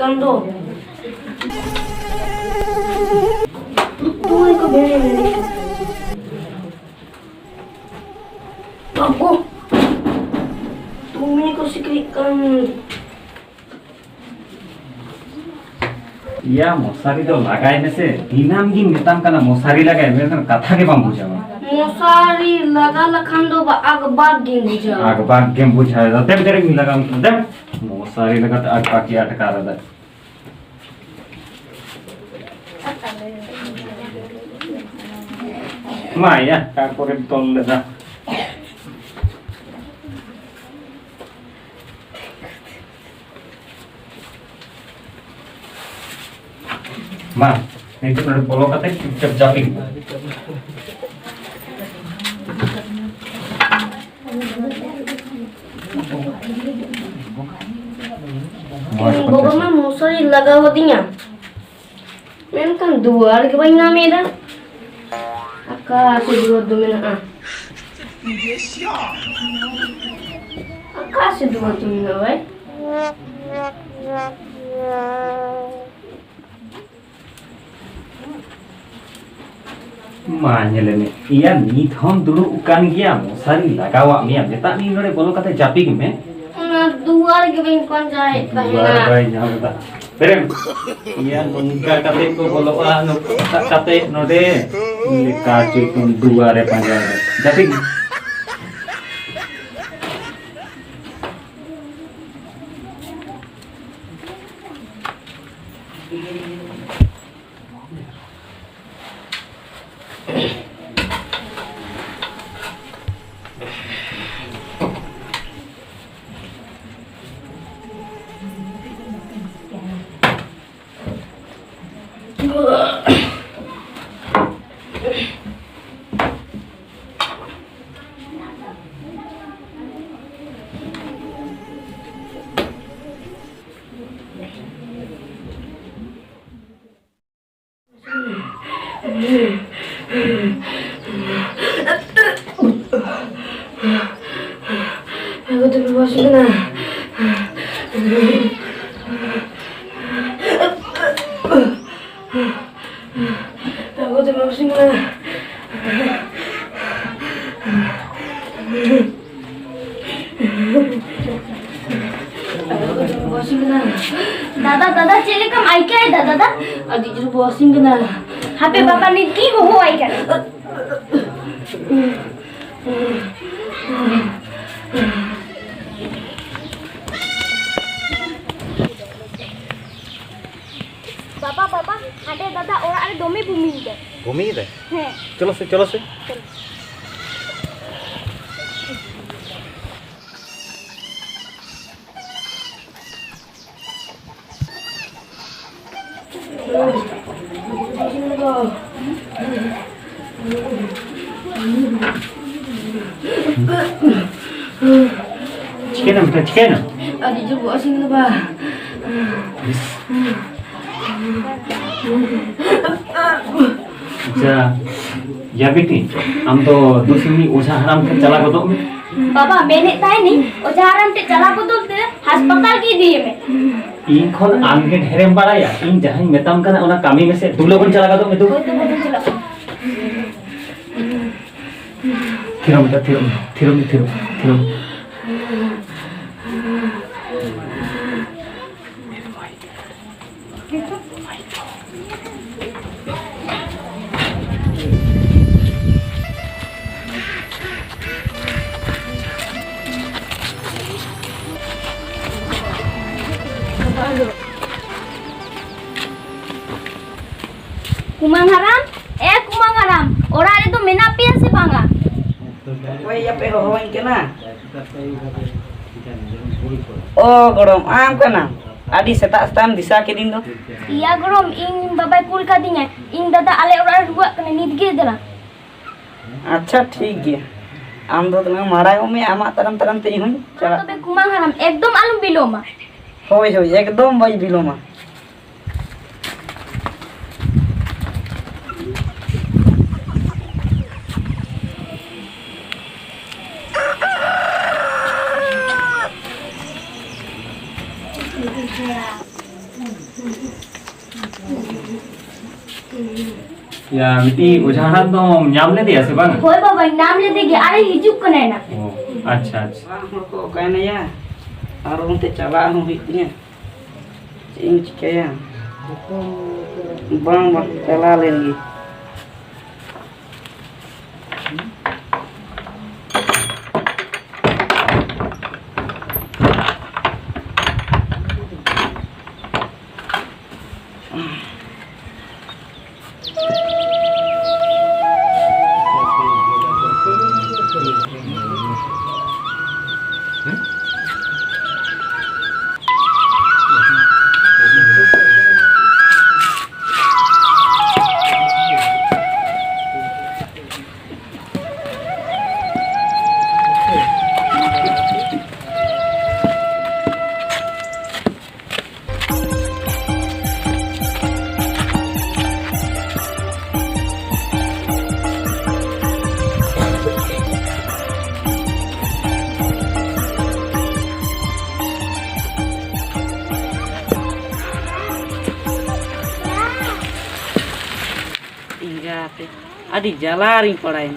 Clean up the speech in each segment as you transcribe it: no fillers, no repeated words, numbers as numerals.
kan do. Tuh ko beri ini. Aku. Tumi ko sikrikan. या मशारी तो लगाए में से दिनाम की मिताम का ना मशारी लगाए मेरे तो कथा के बम बुझावा मशारी लगा लखन दो आग बाग गेम बुझा आग बाग गेम बुझाए जाते तेरे में लगा दे मशारी लगा तो आग बाकी अटका रहा माया का करे तोल लेदा Ma, itu udah bolong katanya cep japing. Bapak mah mosari lagawatinya. Men kan dua lagi bayi namanya. Aka sedua domina ah. Aka sedua domina baik. Manyelene, iya nih thom dulu ukan gya mosari lagawa miya beta nih nore bolo kata japing me. Nah dua lagi bayi panjai Dua bayi nyawa beta. Berem, iya nungka kata ko bolo anu kata nore ini kacu itu dua re panjai japing. Aku tuh bebas kena. Aku tuh bebas kena. दादा चले कम आई क्या है दादा Adi juru bosing kena. हापे पापा ने की हो आई क्या पापा हाटे दादा और अरे दोमी भूमि दे है चलो से Chicken. Adi juru bosing kena ba. अच्छा या बेटी हम तो दूसरी ओझा हराम के चला को तो बाबा मैंने ताई नहीं और जाराम ते चला को तो अस्पताल की दिए मैं इन खन आमगे ढेरेम बाड़ाया इन जहां मेताम कना ओना कामी में से दुलोगन चला को तो थिरम कुमांग हराम और आरे तो मेना पिया से पांगा Wei apa yang hawain kena? Oh, gorom am kena. Adi setak stam disa kedin do. iya grom ing babai kul ka dinga ing dada ale और रुआ कने निद गे दला अच्छा ठीक है. Am do tengah marah ome amak taram te ihun. Cara. तबे कुमांग हराम एकदम आलम बिलोमा Hoi ekdom bai biloma. या मिट्टी उजाड़ा तो नाम ले दिया से बांग होय बाबा नाम लेते कि अरे हिजुक कने ना ओ अच्छा अच्छा bang ko kaya na ya arong te chala no hitnya cing cikaya bang chala lagi ingat adi jalaring padain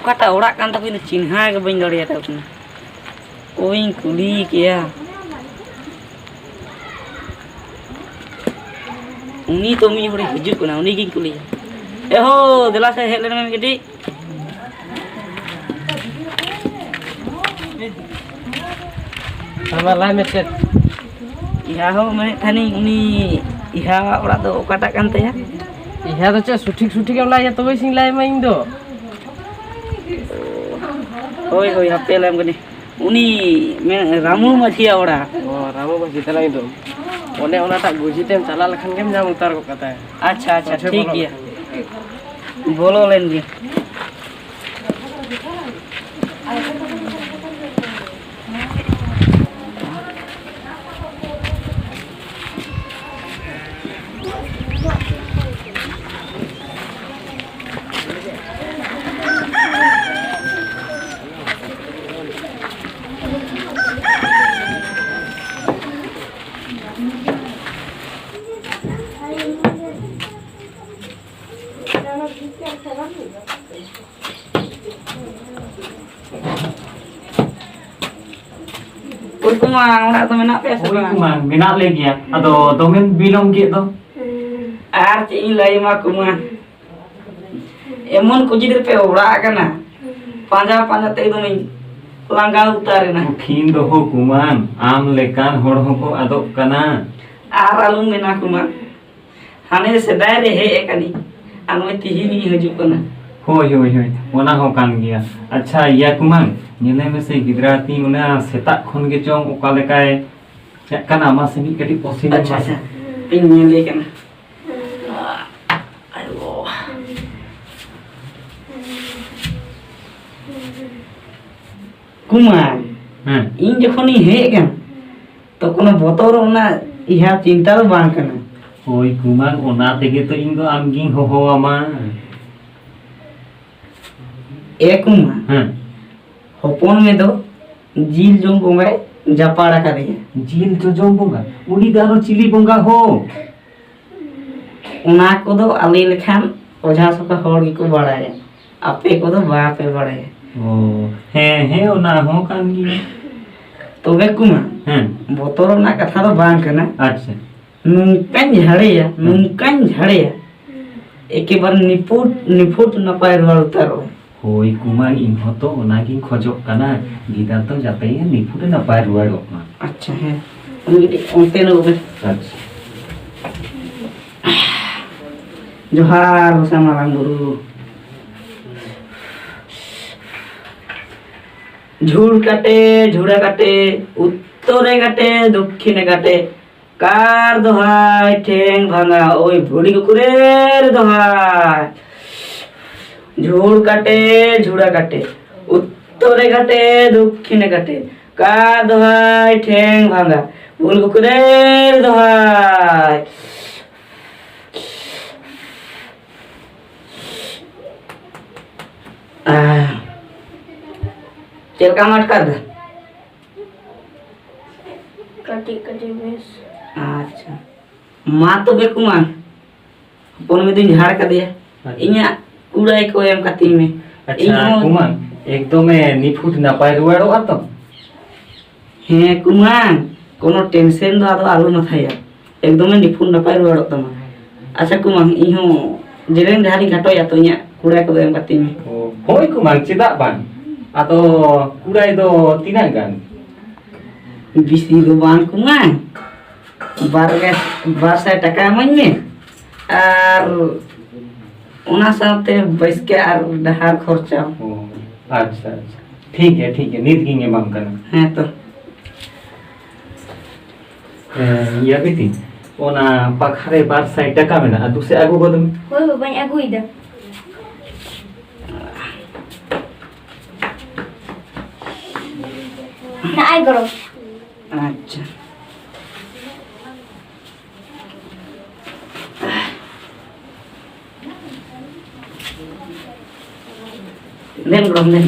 kata orak kan tapi nu cinha ke bain dori ata pun oing kuli kia uni to mi hori hijuk kuna uni king kuli ho dela saya het len gede sama lah meset iha ho mane thani uni iha orak do kata kan te ya iha to cha sutik am lai to sing lai ma ing do hoi hoi hape lam gani uni ramu mathia orak oh ramu ba jita lai do one ona ta goji tem chala lakhan kem jam utar ko kata अच्छा अच्छा ठीक है बोलो लेंगे Kumang nak temen apa ya Oi kumang minat lagi ya atau domen bilang gitu ar ci lay ma kumang emon ko jidir pe ora kana panja panja te domen langga utare na mungkin doho kumang am lekan hor hoko adok kana ar alum mena kumang hane sedai re he ekani anu tihini haju kana hoi ona ho kan gya अच्छा या kumang nyele me se gidrati una setak khon ge chong oka lekai yak kana ma se mi kati posin अच्छा अच्छा ini le kana aduh kumang इन जखनी हे kan तो कोनो botor ona iha cinta do bang kana hoi kumang ona tege to ing do amging ho ho ama kumang hopon में तो जील जों बोंगाय जापाड़ा का दिया जील जो जom bonga uni daro chili bonga ho उना को दो अली लेखान ओझा सका होड़ की को बड़ाय आपे को दो बापे बड़ाय oh he ona ho kan gi तो वे कुमा बोतोर ना कथा तो बांग करना अच्छा नुंकन झड़े एके बार निपुट न पाए रोल उतारो hoi kumang ing hoto ona gi khojok kana gida to jate nipude na pai ruai ok ma अच्छा है उनके ओंते न उबे अच्छा जोहार होसा मारांग गुरु झूड़ काटे झूड़ा काटे उत्तरे काटे दक्षिणे काटे कार दोहाय ठेंग भांगा ओई भुड़ी कुकुरेर दोहाय झूड़ काटे झूड़ा काटे उत्तरे काटे दक्षिणे काटे कार दोहाय ठेंग भांगा भूल कुकुरेर दोहाय चल का मत कर दे कटी कटी बेस अच्छा मा तो बेकुमान अपन में दिन झाड़ का दिया इन्या उड़ाई को एम काती में अच्छा कुमान एकदम निफुट नापाय रुवाड़ो तो हे कुमान कोनो टेंशन दो आदो आलू न थाया एकदम निफुट नापाय रुवाड़ो तमा अच्छा कुमान इहो जेरेन झाड़ी घाटो या तो इन्या उड़ाई को एम काती में होय कुमान चिदा बान आतो कुड़ाई दो तीना गान बिसी दो बान कुमान 1200 টাকা মাইনে আর ওনা সাথে বসকে আর ধার খরচা अच्छा अच्छा ठीक है नीत गिंगे माम करना হ্যাঁ তো या बेटी ओना पखारे 1200 टका में ना दूसरे आगू बदम Hoi babañ aguy da. Na ay goro. আচ্ছা Lên rồi lên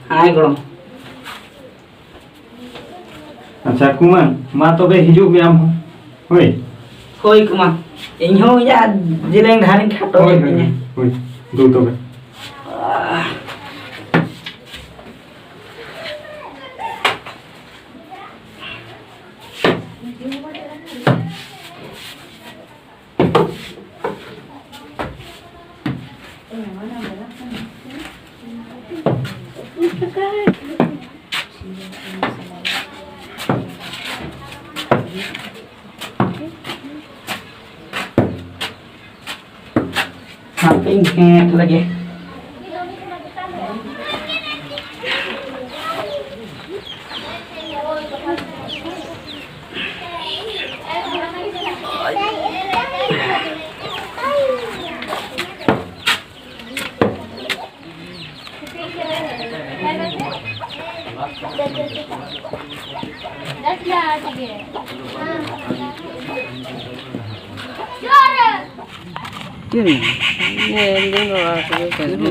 hai grom अच्छा कुमान मा तो बे हिजू बे आम होय hoi kuma inho ya jireng dharing khato होय ini होय दो तो बे samping head lagi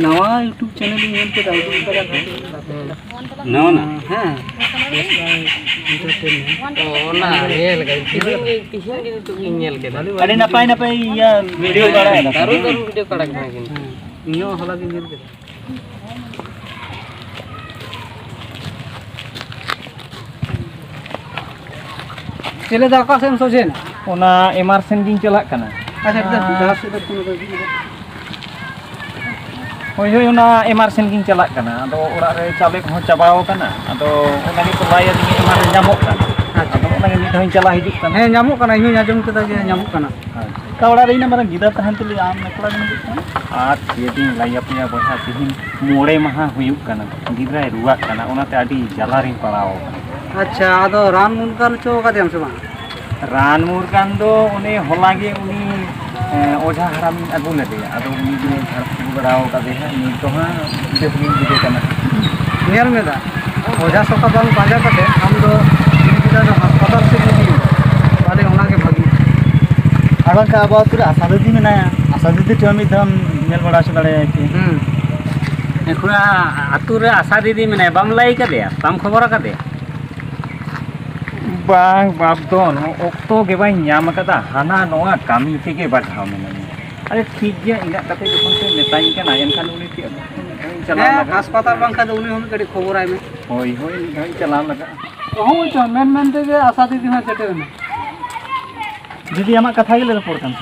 नवा यूट्यूब चैनल में पे ना ना हां ओना नेल गई किसी दिन तो नेल के अरे नपाय नपाय या वीडियो बड़ा है दारू वीडियो कड़क ना किन इयो हला दिन नेल के चले दाका से हम सोचे ना ओना एमआरसन गिन चला कना अच्छा जहां से कोनो होय होय ओना एमआरसन गिन चला कना अदो ओरा रे चाबे को चाबाओ कना अदो ओना नि तो लाय दिगे एमआर जामो कना अदो ओना नि धोई चला हिजुक कना हे ᱧᱟᱢᱚᱜ ᱠᱟᱱᱟ ᱤᱧ ᱟᱸᱡᱚᱢ ᱠᱮᱫᱟ ᱡᱮ ᱧᱟᱢᱚᱜ ᱠᱟᱱᱟ का ओरा रे ina मारा गिदा तहन तुली आम नकला नि आज ये दिन लाय अपने बहा तिहिन मोड़े महा हुयुक कना गिदरा रुआ कना ओनाते आडी जलारी पड़ाओ अच्छा आदो रान मुनकान चो कादेम से बा रान मुरगान दो उनी होलागे उनी ओझा हराम अगु लेते अदो उनी जो झारखंड बड़ाओ का दे है नी तो हां देवनी दिदे कना नेल में दा ओझा सोका बांग पाजा कते हम दो गिदा दो अस्पताल से दी वाले होना के भागी आबा का आबा तुरा आशा दीदी में ना आशा दीदी तो मी धम नेल बड़ा से बड़े की एखुरा आतु रे आशा दीदी में बम लाई का दे बम खबर का दे बांग बाप दोन ओक्तो के बाई ᱧᱟᱢ कदा हाना नोआ कामी तेगे बाठाव में अरे ठीक गया इना कते जखन से नेताई कना एनखान उनी ती चला लगा अस्पताल बांग का उनी हम कड़ी खबर आइ में होय होय धई चला लगा हो तो मेन ते जे आशा दीदी में चटे में दीदी आमा कथा गेले report kan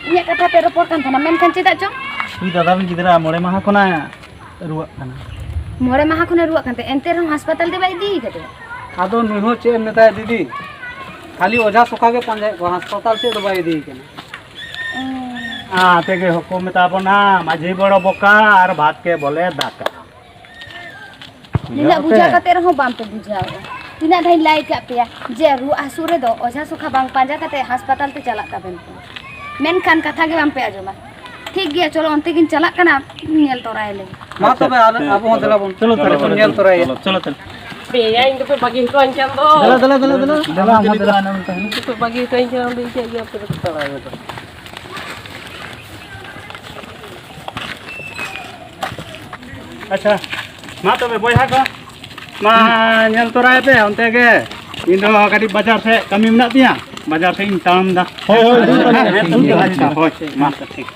Inya kata pe report kan thana men kan cedak chong. ui दादा बिन गिदरा मोड़े माहा कोना रुआ कना More maha khone ruak kan te enter hospital de bai di kate. आदो निहो चे नेता दीदी खाली ओझा सोका के पंजे अस्पताल से दवाई दी के तेगे हको मेताबना माझी बड़ो बोका और भात के बोले दाका Nina buja kate rho bam pe buja. Tina dai lai ka pe je ru asure do oja sukha bang panja kate hospital te chalak ka ben. Men kan katha ge bam pe ajoma. ठीक गया चलो अंते किन चला कना nail Toray ले मा तो बे अब हो दला बोन चलो चलो नेल तोराय चलो चलो पे या इन पे बाकी तो अंचन दो दला हम दला ना तो बाकी तो अंचन दे के गया पे तो आए तो अच्छा मा तबे बोया को मा नेल तोराय पे onte ge इन दो कटी बाजार से कमी मेना तिया बाजार से इन ताम दा होय होय मा ठीक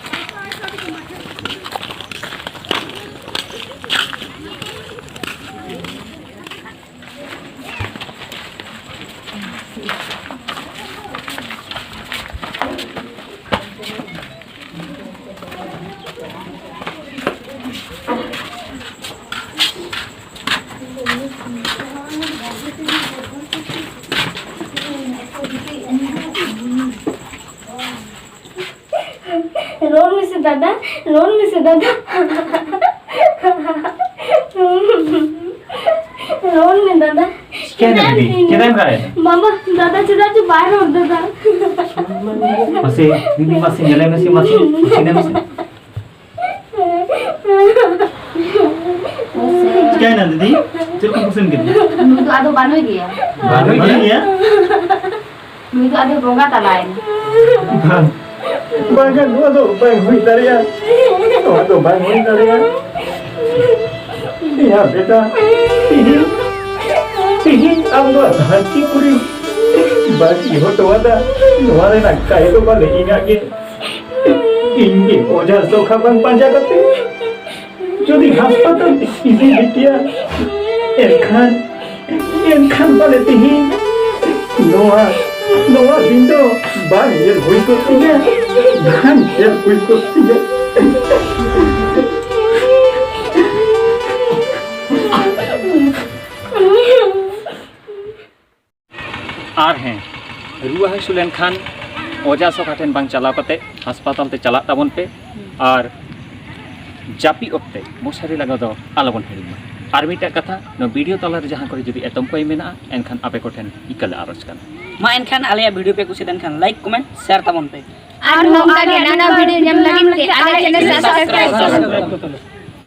रोन में से दादा रोन में दादा क्या दीदी क्या काय बाबा दादा चिदा जो बाहर उड़ दादा masih ini masih nyala masih sini masih क्या ना दीदी चल को पसंद gitu Nui tu ado banoi dia. baru ya Nui tu ado bonga talain. Bangkan dua tuh bang hui tarian dua tuh bang hui tarian iya beta ini amdo hati kuri bagi hoto ada nuare nak kaya tuh bale ingat ke ini oja so khabang panja kate যদি হাসপাতাল easy বিটিয়া এনখান বলে তিহি নোয়া দিন বাং এর হই করতে গে ধান এর হই করতে গে আর হ্যাঁ রুয়া হাসু লেনখান ওজা সকা ঠেন বাং চালাও কাতে হাসপাতাল তে চালাক তাবন पे আর जापी ओक्ते मशारी लगा दो आलोबन हिड़िमा आर मिटा कथा न वीडियो तलार जहां करे जदि एतम कोई मेना एनखान आपे कोठेन इकल आरज कन मा एनखान आलिया वीडियो पे कुछ देन खान लाइक कमेंट शेयर तमन पे Ar nongka dia nana video yang lagi, ada channel subscribe.